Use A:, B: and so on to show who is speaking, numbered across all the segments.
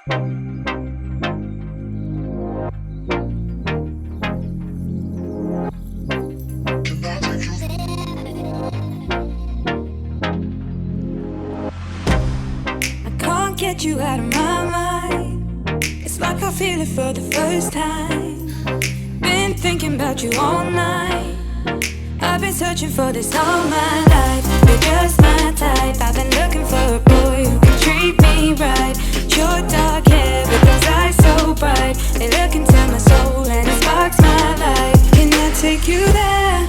A: Get you out of my mind. It's like I feel it for the first time. Been thinking about you all night. I've been searching for this all my life. You're just my type. I've been looking for a boy who can treat me right. Your dark hair with those eyes so bright. They look into my soul and it sparks my life. Can I take you there?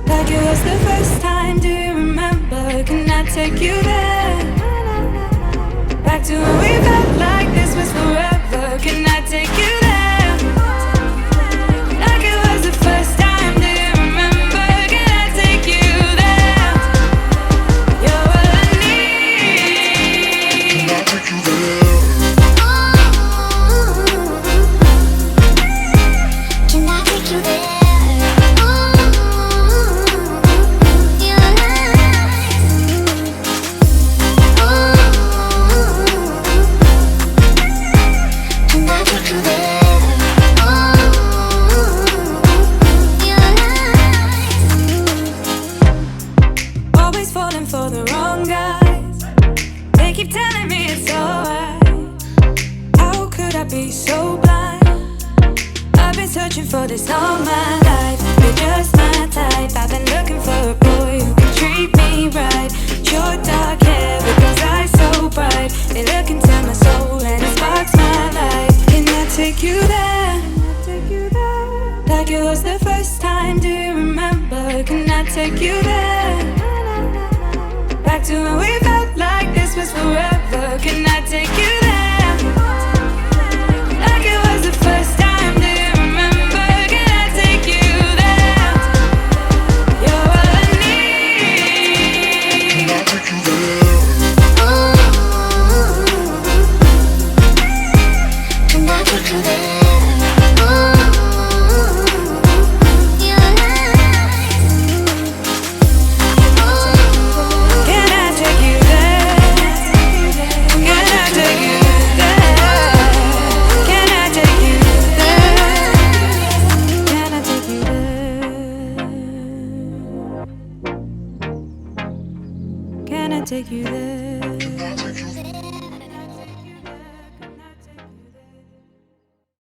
A: Like it was the first time, do you remember? Can I take you there? Back to when we felt like this was forever. Can I take you there? Like it was the first time, do you remember? Can I take you there? You're all I need. Can I take you there? Can I take you there? For the wrong guys, they keep telling me it's alright. How could I be so blind? I've been searching for this all my life. You're just my type. I've been looking for a boy who can treat me right. Your dark hair with those eyes so bright. They look into my soul and it sparks my life. Can I take you there? Like it was the first time, do you remember? Can I take you there? Back to when we felt like this was forever. Can I take you there? Like it was the first time, do you remember? Can I take you there? You're all I need. Can I take you there? Can I take you there? Take you there.